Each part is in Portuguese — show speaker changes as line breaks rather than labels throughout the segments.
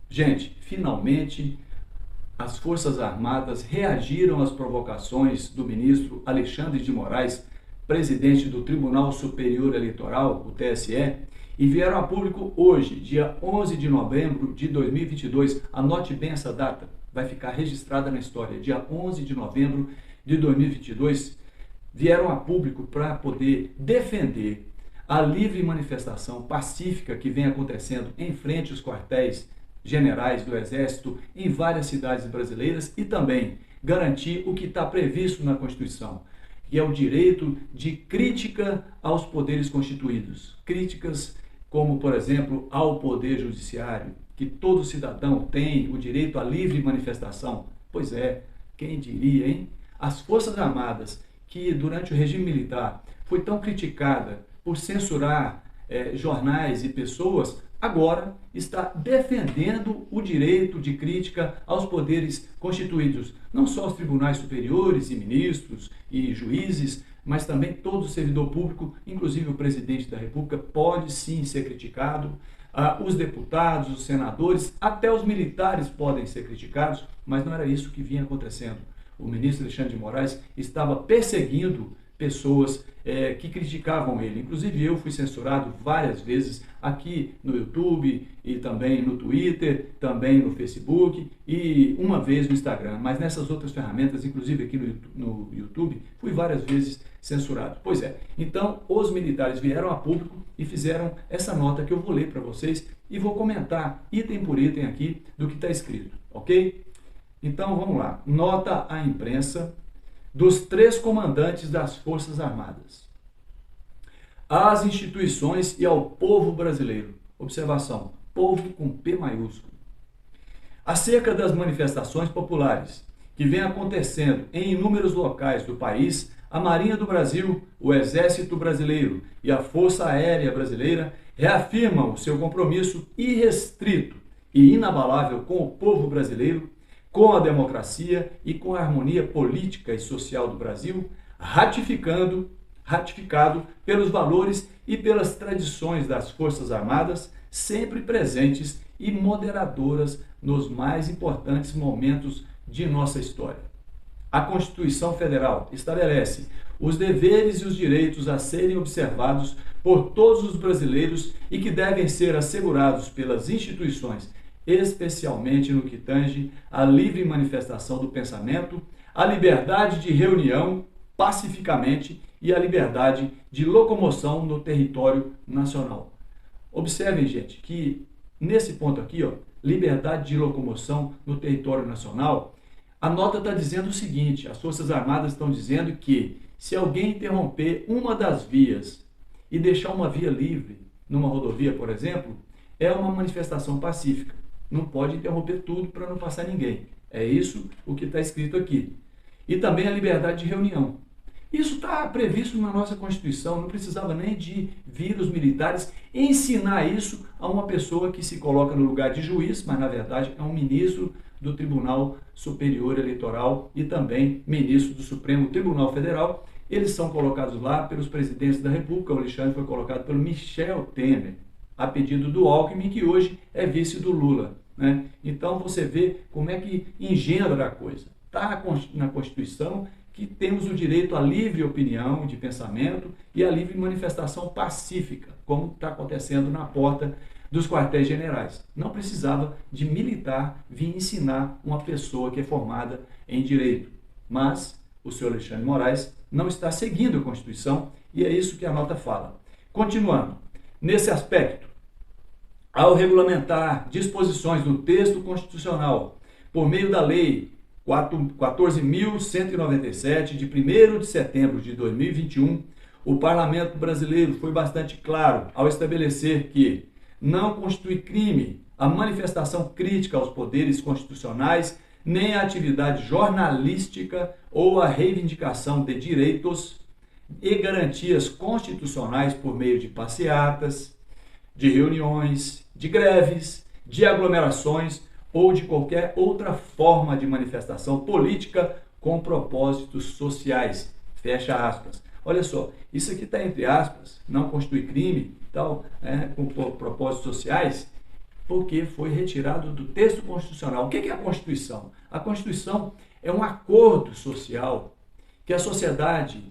Gente, finalmente as Forças Armadas reagiram às provocações do ministro Alexandre de Moraes, presidente do Tribunal Superior Eleitoral, o TSE, e vieram a público hoje, dia 11 de novembro de 2022. Anote bem essa data, vai ficar registrada na história. Dia 11 de novembro de 2022, vieram a público para poder defender a livre manifestação pacífica que vem acontecendo em frente aos quartéis generais do Exército em várias cidades brasileiras e também garantir o que está previsto na Constituição, que é o direito de crítica aos poderes constituídos. Críticas como, por exemplo, ao Poder Judiciário, que todo cidadão tem o direito à livre manifestação. Pois é, quem diria, hein? As Forças Armadas, que durante o regime militar foi tão criticada por censurar jornais e pessoas, agora está defendendo o direito de crítica aos poderes constituídos, não só aos tribunais superiores e ministros e juízes, mas também todo servidor público, inclusive o presidente da República, pode sim ser criticado, os deputados, os senadores, até os militares podem ser criticados, mas não era isso que vinha acontecendo. O ministro Alexandre de Moraes estava perseguindo pessoas que criticavam ele. Inclusive eu fui censurado várias vezes aqui no YouTube e também no Twitter, também no Facebook e uma vez no Instagram. Mas nessas outras ferramentas, inclusive aqui no YouTube, fui várias vezes censurado. Pois é, então os militares vieram a público e fizeram essa nota que eu vou ler para vocês e vou comentar item por item aqui do que está escrito, ok? Então vamos lá. Nota à imprensa dos 3 comandantes das Forças Armadas, às instituições e ao povo brasileiro. Observação, povo com P maiúsculo. Acerca das manifestações populares que vem acontecendo em inúmeros locais do país, a Marinha do Brasil, o Exército Brasileiro e a Força Aérea Brasileira reafirmam o seu compromisso irrestrito e inabalável com o povo brasileiro, com a democracia e com a harmonia política e social do Brasil, ratificado pelos valores e pelas tradições das Forças Armadas, sempre presentes e moderadoras nos mais importantes momentos de nossa história. A Constituição Federal estabelece os deveres e os direitos a serem observados por todos os brasileiros e que devem ser assegurados pelas instituições, especialmente no que tange à livre manifestação do pensamento, à liberdade de reunião pacificamente e à liberdade de locomoção no território nacional. Observem, gente, que nesse ponto aqui, liberdade de locomoção no território nacional, a nota está dizendo o seguinte: as Forças Armadas estão dizendo que se alguém interromper uma das vias e deixar uma via livre numa rodovia, por exemplo, é uma manifestação pacífica. Não pode interromper tudo para não passar ninguém. É isso o que está escrito aqui. E também a liberdade de reunião. Isso está previsto na nossa Constituição, não precisava nem de vir os militares ensinar isso a uma pessoa que se coloca no lugar de juiz, mas na verdade é um ministro do Tribunal Superior Eleitoral e também ministro do Supremo Tribunal Federal. Eles são colocados lá pelos presidentes da República. O Alexandre foi colocado pelo Michel Temer, a pedido do Alckmin, que hoje é vice do Lula, né? Então você vê como é que engendra a coisa. Está na Constituição que temos o direito à livre opinião de pensamento e à livre manifestação pacífica, como está acontecendo na porta dos quartéis generais. Não precisava de militar vir ensinar uma pessoa que é formada em direito. Mas o senhor Alexandre de Moraes não está seguindo a Constituição e é isso que a nota fala. Continuando, nesse aspecto, ao regulamentar disposições do texto constitucional por meio da Lei 14.197, de 1º de setembro de 2021, o Parlamento brasileiro foi bastante claro ao estabelecer que não constitui crime a manifestação crítica aos poderes constitucionais, nem a atividade jornalística ou a reivindicação de direitos e garantias constitucionais por meio de passeatas, de reuniões, de greves, de aglomerações ou de qualquer outra forma de manifestação política com propósitos sociais. Fecha aspas. Olha só, isso aqui está entre aspas, não constitui crime, tal, com propósitos sociais. porque foi retirado do texto constitucional. O que é a Constituição? A Constituição é um acordo social que a sociedade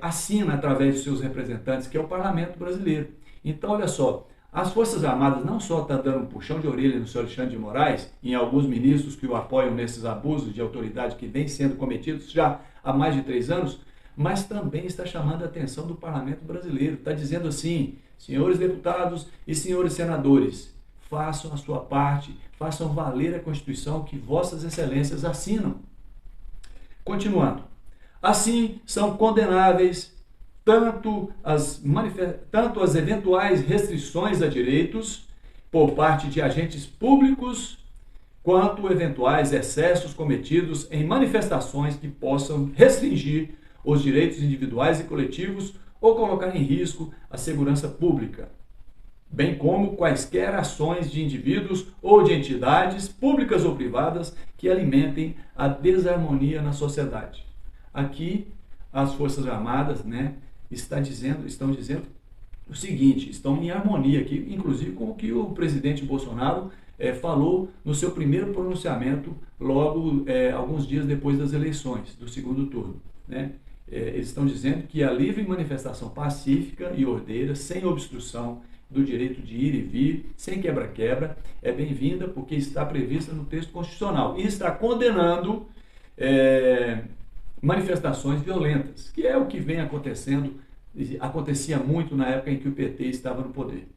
assina através de seus representantes, que é o Parlamento brasileiro. Então, olha só, as Forças Armadas não só estão dando um puxão de orelha no senhor Alexandre de Moraes, em alguns ministros que o apoiam nesses abusos de autoridade que vêm sendo cometidos já há mais de 3 anos, mas também está chamando a atenção do Parlamento brasileiro. Está dizendo assim, senhores deputados e senhores senadores, façam a sua parte, façam valer a Constituição que vossas excelências assinam. Continuando. Assim, são condenáveis tanto as eventuais restrições a direitos por parte de agentes públicos, quanto eventuais excessos cometidos em manifestações que possam restringir os direitos individuais e coletivos ou colocar em risco a segurança pública, bem como quaisquer ações de indivíduos ou de entidades públicas ou privadas que alimentem a desarmonia na sociedade. Aqui, as Forças Armadas, estão dizendo o seguinte, estão em harmonia aqui, inclusive com o que o presidente Bolsonaro falou no seu primeiro pronunciamento, logo alguns dias depois das eleições, do segundo turno. Eles estão dizendo que a livre manifestação pacífica e ordeira, sem obstrução do direito de ir e vir, sem quebra-quebra, é bem-vinda porque está prevista no texto constitucional e está condenando manifestações violentas, que é o que vem acontecendo, acontecia muito na época em que o PT estava no poder.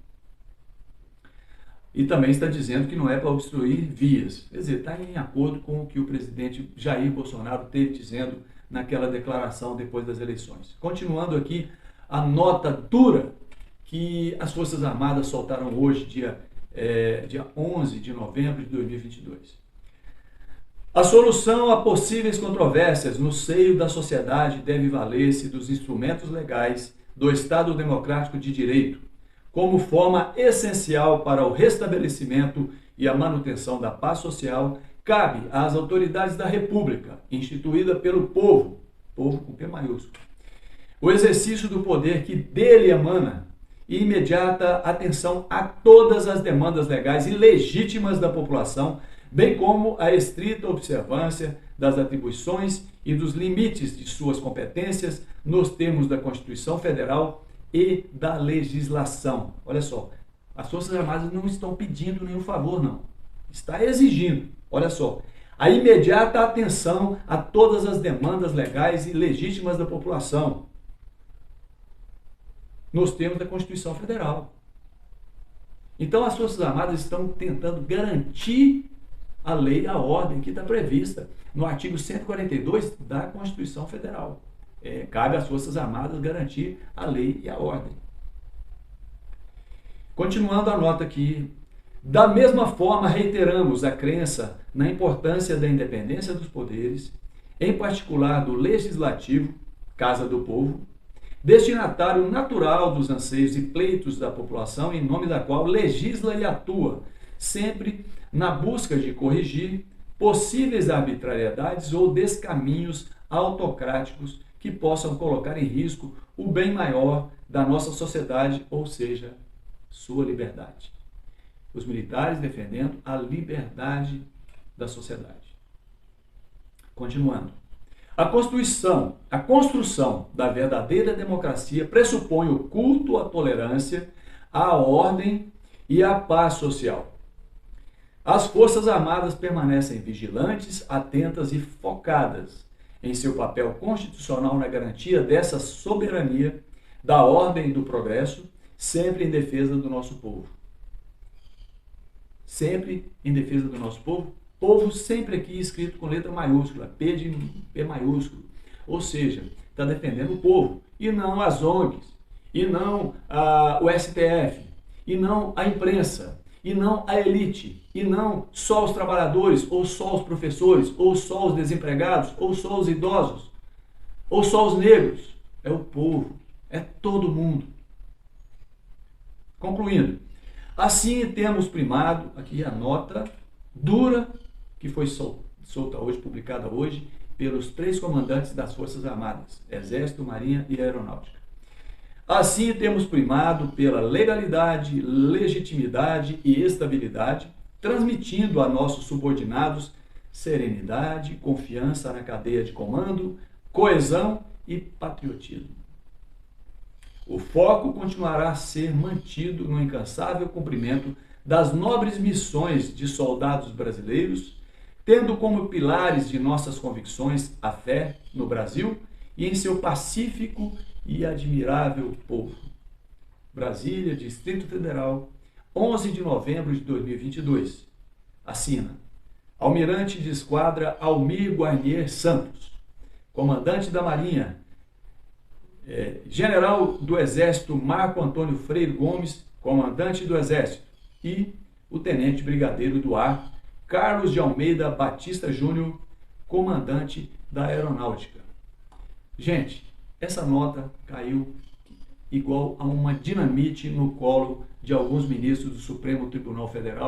E também está dizendo que não é para obstruir vias, quer dizer, está em acordo com o que o presidente Jair Bolsonaro teve dizendo naquela declaração depois das eleições. Continuando aqui, a nota dura que as Forças Armadas soltaram hoje, dia 11 de novembro de 2022. A solução a possíveis controvérsias no seio da sociedade deve valer-se dos instrumentos legais do Estado Democrático de Direito, como forma essencial para o restabelecimento e a manutenção da paz social. Cabe às autoridades da República, instituída pelo povo com P maiúsculo, o exercício do poder que dele emana e imediata atenção a todas as demandas legais e legítimas da população, bem como a estrita observância das atribuições e dos limites de suas competências nos termos da Constituição Federal e da legislação. Olha só, as Forças Armadas não estão pedindo nenhum favor, não. Está exigindo, olha só, a imediata atenção a todas as demandas legais e legítimas da população nos termos da Constituição Federal. Então, as Forças Armadas estão tentando garantir a lei, a ordem que está prevista no artigo 142 da Constituição Federal. Cabe às Forças Armadas garantir a lei e a ordem. Continuando a nota aqui, da mesma forma reiteramos a crença na importância da independência dos poderes, em particular do Legislativo, Casa do Povo, destinatário natural dos anseios e pleitos da população, em nome da qual legisla e atua, sempre na busca de corrigir possíveis arbitrariedades ou descaminhos autocráticos que possam colocar em risco o bem maior da nossa sociedade, ou seja, sua liberdade. Os militares defendendo a liberdade da sociedade. Continuando. A construção da verdadeira democracia pressupõe o culto à tolerância, à ordem e à paz social. As Forças Armadas permanecem vigilantes, atentas e focadas em seu papel constitucional na garantia dessa soberania, da ordem e do progresso, sempre em defesa do nosso povo. Sempre em defesa do nosso povo. Povo sempre aqui escrito com letra maiúscula, P maiúsculo. Ou seja, está defendendo o povo, e não as ONGs, e não o STF, e não a imprensa, e não a elite, e não só os trabalhadores, ou só os professores, ou só os desempregados, ou só os idosos, ou só os negros. É o povo, é todo mundo. Concluindo, assim temos primado, aqui a nota dura, que foi solta hoje, publicada hoje, pelos 3 comandantes das Forças Armadas, Exército, Marinha e Aeronáutica. Assim, temos primado pela legalidade, legitimidade e estabilidade, transmitindo a nossos subordinados serenidade, confiança na cadeia de comando, coesão e patriotismo. O foco continuará a ser mantido no incansável cumprimento das nobres missões de soldados brasileiros, tendo como pilares de nossas convicções a fé no Brasil e em seu pacífico e admirável povo. Brasília, Distrito Federal, 11 de novembro de 2022. Assina Almirante de Esquadra Almir Guarnier Santos, Comandante da Marinha, General do Exército Marco Antônio Freire Gomes, Comandante do Exército, e o Tenente Brigadeiro do Ar Carlos de Almeida Batista Júnior, Comandante da Aeronáutica. Gente, essa nota caiu igual a uma dinamite no colo de alguns ministros do Supremo Tribunal Federal.